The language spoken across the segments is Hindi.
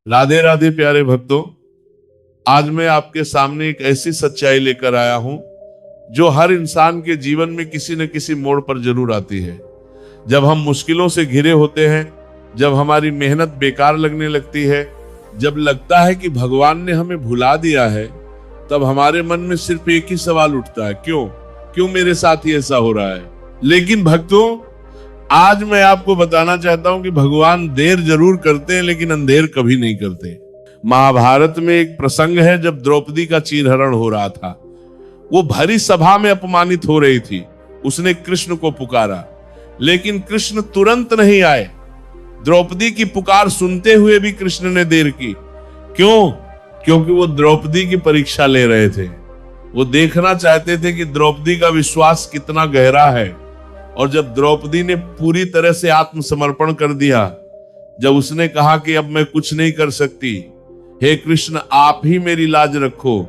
राधे राधे प्यारे भक्तों। आज मैं आपके सामने एक ऐसी सच्चाई लेकर आया हूं जो हर इंसान के जीवन में किसी न किसी मोड़ पर जरूर आती है। जब हम मुश्किलों से घिरे होते हैं, जब हमारी मेहनत बेकार लगने लगती है, जब लगता है कि भगवान ने हमें भुला दिया है, तब हमारे मन में सिर्फ एक ही सवाल उठता है, क्यों क्यों मेरे साथ ही ऐसा हो रहा है। लेकिन भक्तों, आज मैं आपको बताना चाहता हूं कि भगवान देर जरूर करते हैं लेकिन अंधेर कभी नहीं करते। महाभारत में एक प्रसंग है जब द्रौपदी का चीरहरण हो रहा था। वो भरी सभा में अपमानित हो रही थी। उसने कृष्ण को पुकारा, लेकिन कृष्ण तुरंत नहीं आए। द्रौपदी की पुकार सुनते हुए भी कृष्ण ने देर की। क्यों? क्योंकि वो द्रौपदी की परीक्षा ले रहे थे। वो देखना चाहते थे कि द्रौपदी का विश्वास कितना गहरा है। और जब द्रौपदी ने पूरी तरह से आत्मसमर्पण कर दिया, जब उसने कहा कि अब मैं कुछ नहीं कर सकती, हे कृष्ण आप ही मेरी लाज रखो,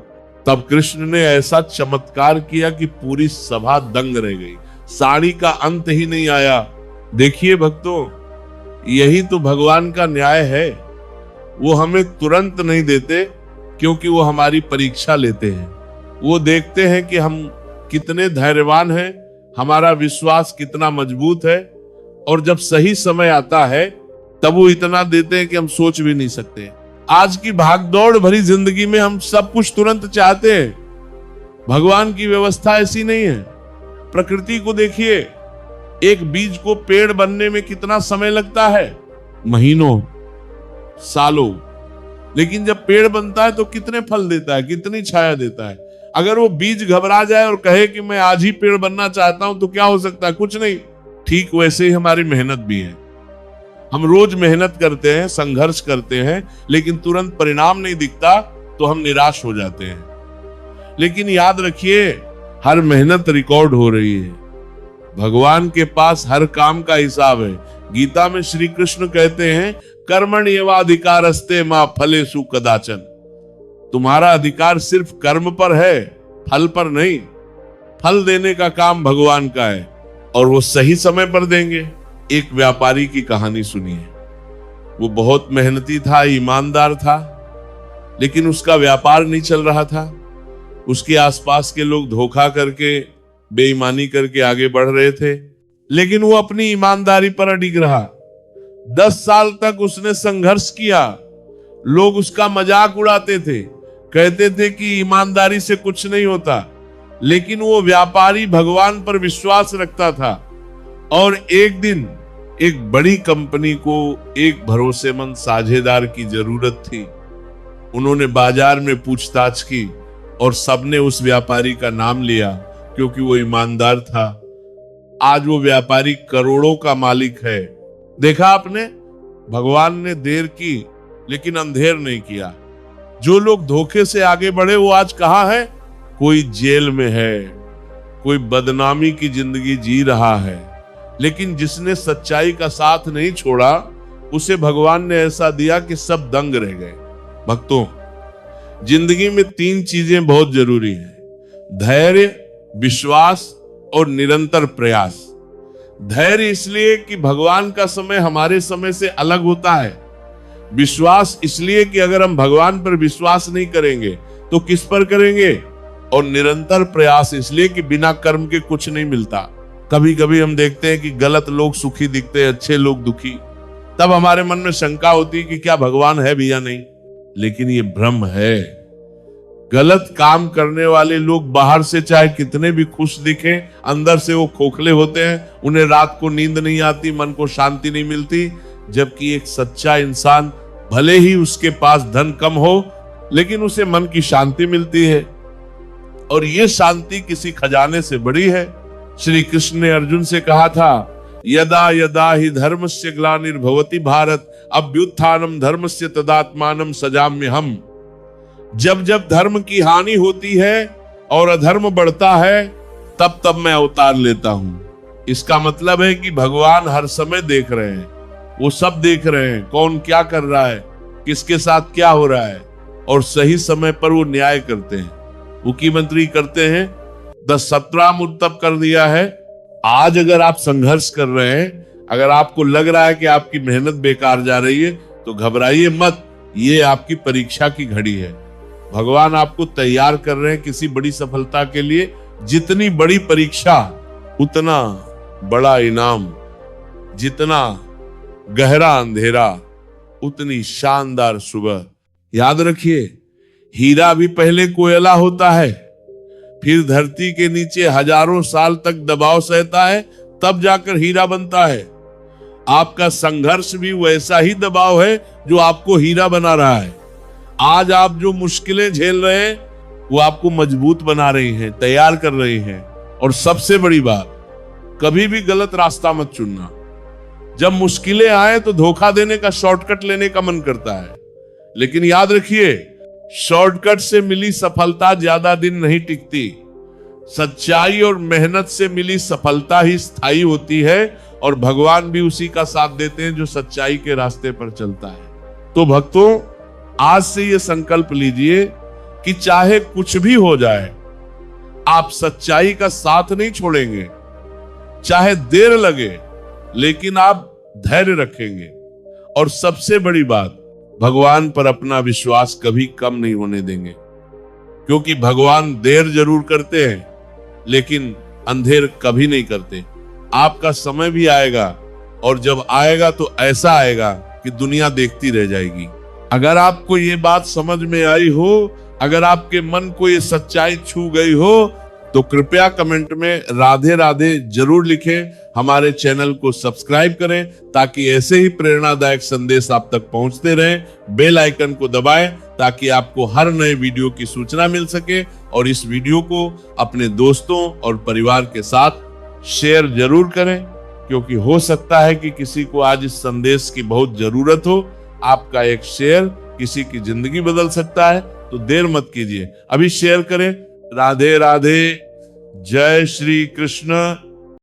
तब कृष्ण ने ऐसा चमत्कार किया कि पूरी सभा दंग रह गई। साड़ी का अंत ही नहीं आया। देखिए भक्तों, यही तो भगवान का न्याय है। वो हमें तुरंत नहीं देते क्योंकि वो हमारी परीक्षा लेते हैं। वो देखते हैं कि हम कितने धैर्यवान हैं, हमारा विश्वास कितना मजबूत है, और जब सही समय आता है तब वो इतना देते हैं कि हम सोच भी नहीं सकते। आज की भागदौड़ भरी जिंदगी में हम सब कुछ तुरंत चाहते हैं। भगवान की व्यवस्था ऐसी नहीं है। प्रकृति को देखिए, एक बीज को पेड़ बनने में कितना समय लगता है? महीनों, सालों। लेकिन जब पेड़ बनता है तो कितने फल देता है, कितनी छाया देता है। अगर वो बीज घबरा जाए और कहे कि मैं आज ही पेड़ बनना चाहता हूं तो क्या हो सकता है? कुछ नहीं। ठीक वैसे ही हमारी मेहनत भी है। हम रोज मेहनत करते हैं, संघर्ष करते हैं, लेकिन तुरंत परिणाम नहीं दिखता तो हम निराश हो जाते हैं। लेकिन याद रखिए, हर मेहनत रिकॉर्ड हो रही है। भगवान के पास हर काम का हिसाब है। गीता में श्री कृष्ण कहते हैं, कर्मण्येवाधिकारस्ते मा फलेषु कदाचन। तुम्हारा अधिकार सिर्फ कर्म पर है, फल पर नहीं। फल देने का काम भगवान का है और वो सही समय पर देंगे। एक व्यापारी की कहानी सुनिए। वो बहुत मेहनती था, ईमानदार था, लेकिन उसका व्यापार नहीं चल रहा था। उसके आसपास के लोग धोखा करके, बेईमानी करके आगे बढ़ रहे थे, लेकिन वो अपनी ईमानदारी पर अडिग रहा। 10 साल तक उसने संघर्ष किया। लोग उसका मजाक उड़ाते थे, कहते थे कि ईमानदारी से कुछ नहीं होता, लेकिन वो व्यापारी भगवान पर विश्वास रखता था। और एक दिन एक बड़ी कंपनी को एक भरोसेमंद साझेदार की जरूरत थी। उन्होंने बाजार में पूछताछ की और सबने उस व्यापारी का नाम लिया क्योंकि वो ईमानदार था। आज वो व्यापारी करोड़ों का मालिक है। देखा आपने, भगवान ने देर की लेकिन अंधेर नहीं किया। जो लोग धोखे से आगे बढ़े वो आज कहां है? कोई जेल में है, कोई बदनामी की जिंदगी जी रहा है। लेकिन जिसने सच्चाई का साथ नहीं छोड़ा, उसे भगवान ने ऐसा दिया कि सब दंग रह गए। भक्तों, जिंदगी में 3 चीजें बहुत जरूरी हैं: धैर्य, विश्वास और निरंतर प्रयास। धैर्य इसलिए कि भगवान का समय हमारे समय से अलग होता है। विश्वास इसलिए कि अगर हम भगवान पर विश्वास नहीं करेंगे तो किस पर करेंगे? और निरंतर प्रयास इसलिए कि बिना कर्म के कुछ नहीं मिलता। कभी कभी हम देखते हैं कि गलत लोग सुखी दिखते हैं, अच्छे लोग दुखी। तब हमारे मन में शंका होती है कि क्या भगवान है भी या नहीं। लेकिन ये भ्रम है। गलत काम करने वाले लोग बाहर से चाहे कितने भी खुश दिखें, अंदर से वो खोखले होते हैं। उन्हें रात को नींद नहीं आती, मन को शांति नहीं मिलती। जबकि एक सच्चा इंसान, भले ही उसके पास धन कम हो, लेकिन उसे मन की शांति मिलती है, और ये शांति किसी खजाने से बड़ी है। श्री कृष्ण ने अर्जुन से कहा था, यदा यदा ही धर्मस्य ग्लानिर्भवति भारत अभ्युत्थानम धर्मस्य तदात्मानं सजाम्यहम्। जब जब धर्म की हानि होती है और अधर्म बढ़ता है, तब तब मैं अवतार लेता हूं। इसका मतलब है कि भगवान हर समय देख रहे हैं। वो सब देख रहे हैं, कौन क्या कर रहा है, किसके साथ क्या हो रहा है, और सही समय पर वो न्याय करते हैं। मुख्यमंत्री करते हैं, 10-17 मुद तब कर दिया है। आज अगर आप संघर्ष कर रहे हैं, अगर आपको लग रहा है कि आपकी मेहनत बेकार जा रही है, तो घबराइए मत। ये आपकी परीक्षा की घड़ी है। भगवान आपको तैयार कर रहे हैं किसी बड़ी सफलता के लिए। जितनी बड़ी परीक्षा उतना बड़ा इनाम, जितना गहरा अंधेरा उतनी शानदार सुबह। याद रखिए, हीरा भी पहले कोयला होता है, फिर धरती के नीचे हजारों साल तक दबाव सहता है, तब जाकर हीरा बनता है। आपका संघर्ष भी वैसा ही दबाव है जो आपको हीरा बना रहा है। आज आप जो मुश्किलें झेल रहे हैं वो आपको मजबूत बना रही हैं, तैयार कर रही हैं। और सबसे बड़ी बात, कभी भी गलत रास्ता मत चुनना। जब मुश्किलें आए तो धोखा देने का, शॉर्टकट लेने का मन करता है, लेकिन याद रखिए, शॉर्टकट से मिली सफलता ज्यादा दिन नहीं टिकती। सच्चाई और मेहनत से मिली सफलता ही स्थायी होती है, और भगवान भी उसी का साथ देते हैं जो सच्चाई के रास्ते पर चलता है। तो भक्तों, आज से ये संकल्प लीजिए कि चाहे कुछ भी हो जाए, आप सच्चाई का साथ नहीं छोड़ेंगे। चाहे देर लगे, लेकिन आप धैर्य रखेंगे। और सबसे बड़ी बात, भगवान पर अपना विश्वास कभी कम नहीं होने देंगे, क्योंकि भगवान देर जरूर करते हैं लेकिन अंधेर कभी नहीं करते। आपका समय भी आएगा, और जब आएगा तो ऐसा आएगा कि दुनिया देखती रह जाएगी। अगर आपको ये बात समझ में आई हो, अगर आपके मन को ये सच्चाई छू गई हो, तो कृपया कमेंट में राधे राधे जरूर लिखें। हमारे चैनल को सब्सक्राइब करें ताकि ऐसे ही प्रेरणादायक संदेश आप तक पहुंचते रहें। बेल आइकन को दबाएं ताकि आपको हर नए वीडियो की सूचना मिल सके। और इस वीडियो को अपने दोस्तों और परिवार के साथ शेयर जरूर करें, क्योंकि हो सकता है कि किसी को आज इस संदेश की बहुत जरूरत हो। आपका एक शेयर किसी की जिंदगी बदल सकता है, तो देर मत कीजिए, अभी शेयर करें। राधे राधे, जय श्री कृष्ण।